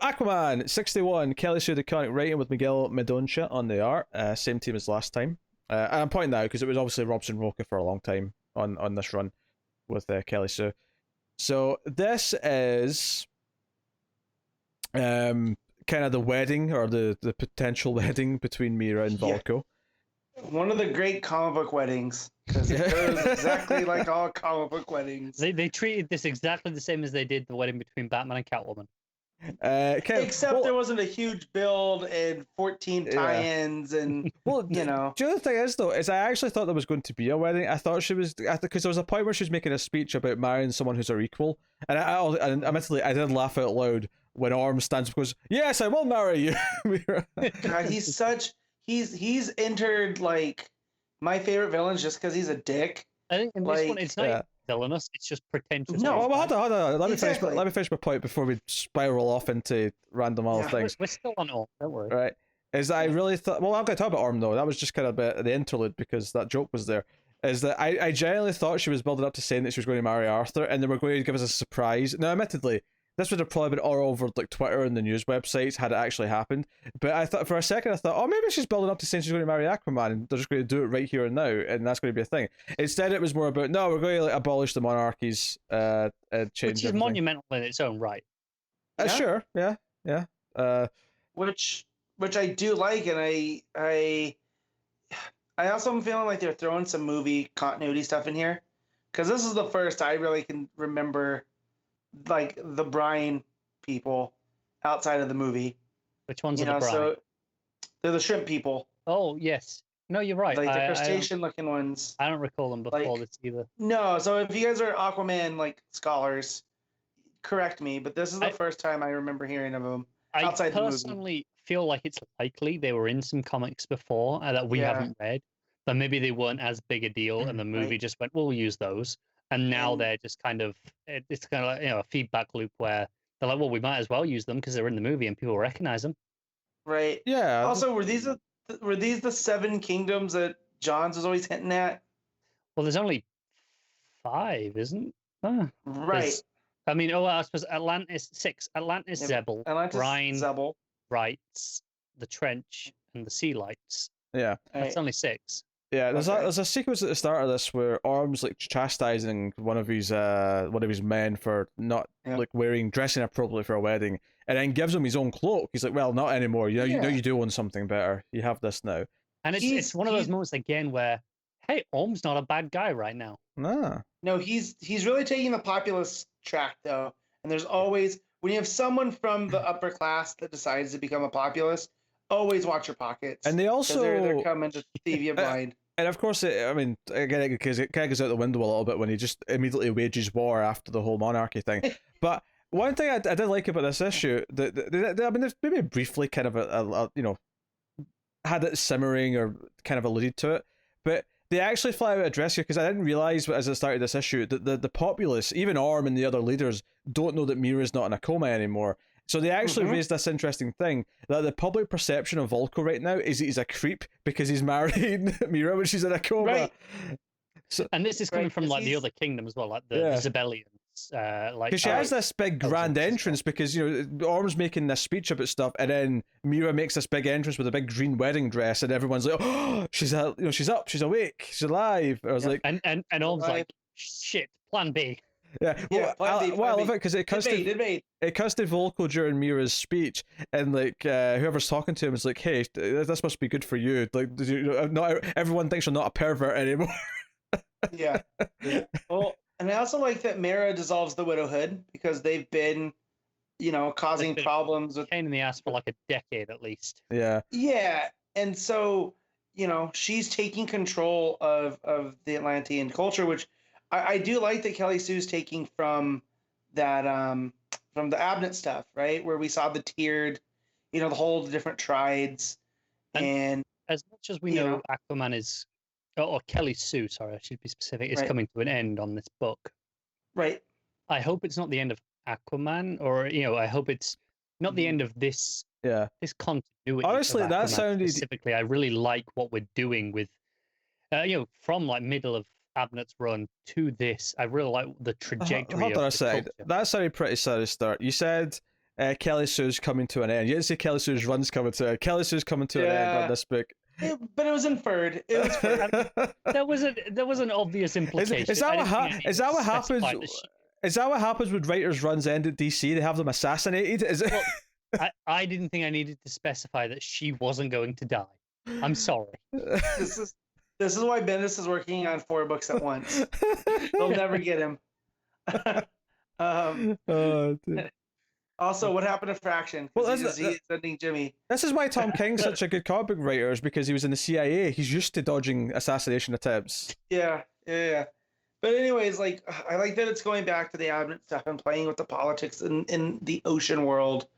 Aquaman 61. Kelly Sue DeConnick writing with Miguel Medoncha on the art. Same team as last time. And I'm pointing that out because it was obviously Robson Roca for a long time on this run with Kelly Sue. So this is kind of the wedding or the potential wedding between Mira and Volko. One of the great comic book weddings, because it goes exactly like all comic book weddings. They treated this exactly the same as they did the wedding between Batman and Catwoman. Except there wasn't a huge build and 14 tie-ins and you know. The other thing is though, is I actually thought there was going to be a wedding. I thought she was, because there was a point where she was making a speech about marrying someone who's her equal, and and admittedly I did laugh out loud when Orm stands up and goes, "Yes, I will marry you." God, he's entered like my favorite villains just because he's a dick. I think in this one it's not villainous, it's just pretentious. No, well, hold on. Let me finish my point before we spiral off into random other things. We're still on Orm, don't worry. Right. I really thought, well, I'm going to talk about Orm though. That was just kind of the interlude because that joke was there. Is that I genuinely thought she was building up to saying that she was going to marry Arthur and they were going to give us a surprise. Now, admittedly, this would have probably been all over like Twitter and the news websites had it actually happened. But I thought for a second, oh, maybe she's building up to saying she's going to marry Aquaman and they're just going to do it right here and now, and that's going to be a thing. Instead, it was more about, no, we're going to like, abolish the monarchies, change which is everything. monumental in its own right. Sure, yeah. Which I do like, and I also am feeling like they're throwing some movie continuity stuff in here, because this is the first I really can remember like the brine people outside of the movie. Which ones are the brine? So they're the shrimp people. Oh yes, no, you're right. Like the crustacean-looking ones. I don't recall them before this either. No, so if you guys are Aquaman like scholars, correct me, but this is the first time I remember hearing of them outside the movie. I personally feel like it's likely they were in some comics before that we haven't read, but maybe they weren't as big a deal, and the movie just went, "We'll use those." And now they're just kind of, it's kind of like, a feedback loop where they're like, well, we might as well use them because they're in the movie and people recognize them. Right. Yeah. Also, were these the 7 kingdoms that Johns was always hinting at? Well, there's only 5, isn't there? Right. I mean, I suppose Atlantis, 6. Atlantis, Zebel, Brine, Zebel, Rights, the Trench, and the Sea Lights. Yeah. That's only 6. Yeah, there's a sequence at the start of this where Orm's like chastising one of his men for not like dressing appropriately for a wedding, and then gives him his own cloak. He's like, "Well, not anymore. You know you do want something better. You have this now." And it's one of those moments again where, hey, Orm's not a bad guy right now. No, he's really taking the populist track though, and there's always, when you have someone from the upper class that decides to become a populist, always watch your pockets. And they also they're coming to thieve you blind. And of course, I mean, again, because it kind of goes out the window a little bit when he just immediately wages war after the whole monarchy thing. But one thing I did like about this issue, I mean, there's maybe briefly kind of had it simmering or kind of alluded to it, but they actually flat out address you, because I didn't realize as I started this issue that the populace, even Orm and the other leaders, don't know that Mira's not in a coma anymore. So they actually raised this interesting thing that the public perception of Volko right now is he's a creep because he's marrying Mira when she's in a coma. Right. So, and this is coming from like the other kingdom as well, like the Zebellians. Because she has this big grand entrance because Orm's making this speech about stuff, and then Mira makes this big entrance with a big green wedding dress, and everyone's like, "Oh, she's up, she's awake, she's alive." I was like, and Orm's like, "Shit, Plan B." Yeah, I love it because it cuts to Volko during Mira's speech, and like whoever's talking to him is like, "Hey, this must be good for you. Like, not everyone thinks you're not a pervert anymore." Yeah. Well, and I also like that Mira dissolves the widowhood because they've been, causing problems with pain in the ass for like a decade at least. Yeah. Yeah, and so she's taking control of the Atlantean culture, which I do like that Kelly Sue's taking from that from the Abnett stuff, right? Where we saw the tiered, the whole different tribes. And as much as we know Aquaman is, or Kelly Sue, sorry, I should be specific, is coming to an end on this book. Right. I hope it's not the end of Aquaman, or I hope it's not the end of this this continuity. Honestly, that sounded specifically. I really like what we're doing with from like middle of Abnett's run to this. I really like the trajectory. Hold on a second. That sounded pretty sad to start. You said Kelly Sue's coming to an end. You didn't say Kelly Sue's run's coming to an end. Kelly Sue's coming to an end on this book. But it was inferred. It was inferred. There was an obvious implication. Is that what happens? Is that what happens when writers' runs end at DC? They have them assassinated. Is it? Well, I didn't think I needed to specify that she wasn't going to die. I'm sorry. This is why Bendis is working on 4 books at once. They'll never get him. Also, what happened to Fraction? Well, he's sending Jimmy. This is why Tom King's such a good comic book writer, is because he was in the CIA. He's used to dodging assassination attempts. Yeah. But anyways, like, I like that it's going back to the Abnett stuff and playing with the politics in the ocean world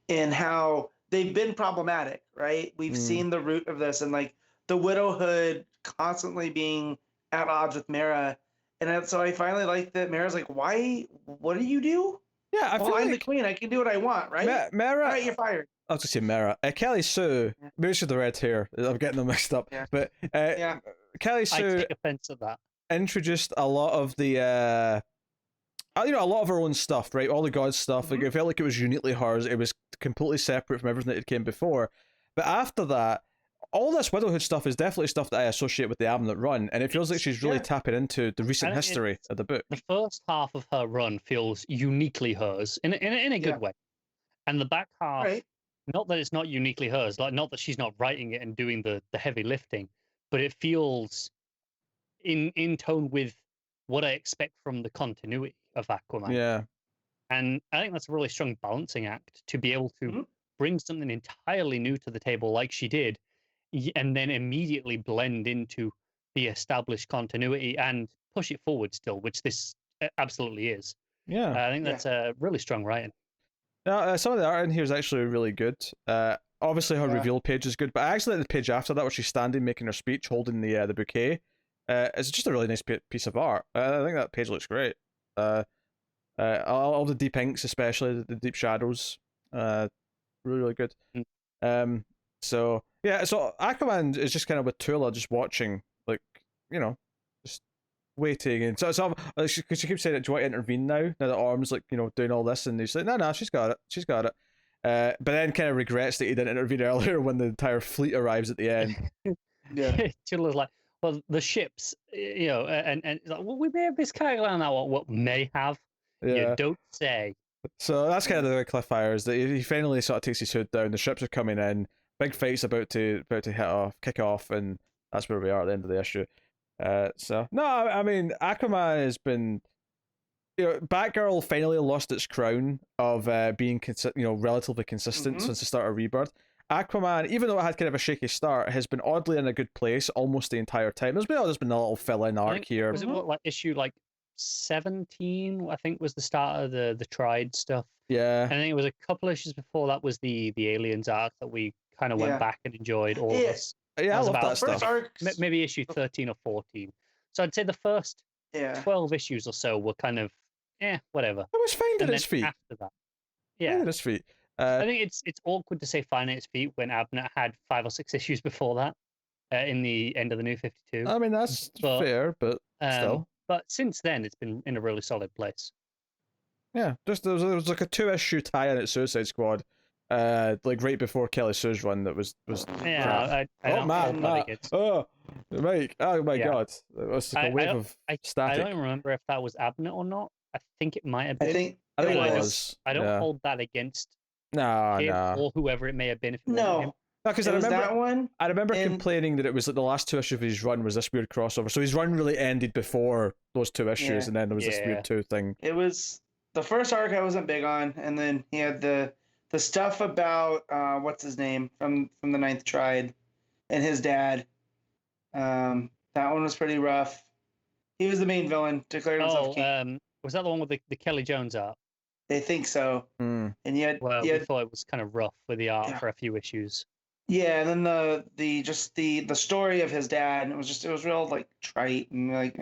and how they've been problematic, right? We've seen the root of this, and like the widowhood constantly being at odds with Mara. And so I finally like that Mara's like, why? What do you do? Yeah, I'm the queen. I can do what I want, right? Mara, all right, you're fired. I was going to say Mara. Kelly Sue, maybe she's the red hair. I'm getting them mixed up. Yeah. But Kelly Sue, I take offense at that. Introduced a lot of the, a lot of her own stuff, right? All the God stuff. Like, it felt like it was uniquely hers. It was completely separate from everything that came before. But after that, all this Widowhood stuff is definitely stuff that I associate with the Abnett run, and it feels like she's really tapping into the recent history of the book. The first half of her run feels uniquely hers in a good way, and the back half, not that it's not uniquely hers, like not that she's not writing it and doing the heavy lifting, but it feels in tone with what I expect from the continuity of Aquaman. Yeah, and I think that's a really strong balancing act to be able to bring something entirely new to the table, like she did, and then immediately blend into the established continuity and push it forward still, which this absolutely is. Yeah. I think that's a really strong writing. Now, some of the art in here is actually really good. Obviously, her reveal page is good, but I actually like the page after that where she's standing making her speech holding the bouquet. It's just a really nice piece of art. I think that page looks great. All the deep inks, especially the deep shadows, really, really good. So Aquaman is just kind of with Tula just watching, like, just waiting, and so she keeps saying, "Do you want to intervene now? Now that Orm's like, doing all this?" And he's like, "No, she's got it." But then kind of regrets that he didn't intervene earlier when the entire fleet arrives at the end. Tula's like, "Well, the ships, and it's like, well, we may have miscalculated on that. What may have? You don't say." So that's kind of the cliffhanger, is that he finally sort of takes his hood down. The ships are coming in. Big fight's about to kick off, and that's where we are at the end of the issue. I mean, Aquaman has been, Batgirl finally lost its crown of being relatively consistent since the start of Rebirth. Aquaman, even though it had kind of a shaky start, has been oddly in a good place almost the entire time. There's been a little fill-in arc here. Was it issue 17? I think was the start of the Tried stuff. Yeah, and I think it was a couple issues before that was the Aliens arc that we kind of went back and enjoyed all of us. Yeah, I love that stuff. Maybe issue 13 or 14. So I'd say the first 12 issues or so were kind of, whatever. It was finding its feet. After that, finding its feet. I think it's awkward to say finding its feet when Abnett had 5 or 6 issues before that, in the end of the New 52. I mean, that's fair, but still. But since then, it's been in a really solid place. Yeah, just there was like a 2-issue tie-in at Suicide Squad, right before Kelly Sue's run that was. Yeah, Matt. Oh, Mike! Oh my God! It was like a wave of static. I don't remember if that was Abnett or not. I think it might have been. I think it was. I don't hold that against him or whoever it may have been. No, because I remember that one. I remember complaining that it was like the last 2 issues of his run was this weird crossover. So his run really ended before those 2 issues, and then there was this weird 2 thing. It was the first arc I wasn't big on, and then he had the stuff about what's his name from the Ninth Triad and his dad. That one was pretty rough. He was the main villain, declared himself king. Was that the one with the Kelly Jones art? I think so. And yet, we thought it was kind of rough with the art for a few issues. Yeah, and then the story of his dad, and it was real like trite and like,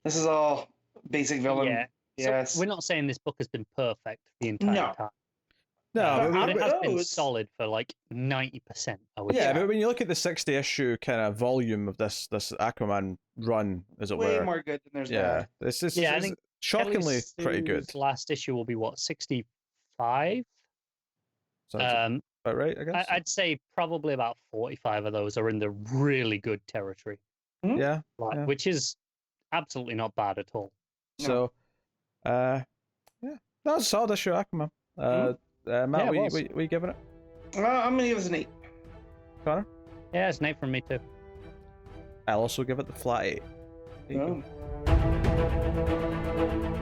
this is all basic villain. Yeah. Yes. So we're not saying this book has been perfect the entire time. No, but it has been solid for 90%. I would say. But when you look at the 60-issue kind of volume of this Aquaman run, as it were, way more good than there's bad. I think shockingly pretty good. Last issue will be 65 5. Sounds about right, I guess. I'd say probably about 45 of those are in the really good territory. Yeah, yeah. Which is absolutely not bad at all. So, yeah, that was a solid issue, Aquaman. Matt, Yeah, what you giving it? I'm gonna give it an 8. Connor? Yeah, it's an 8 from me too. I'll also give it the flat 8. There you go.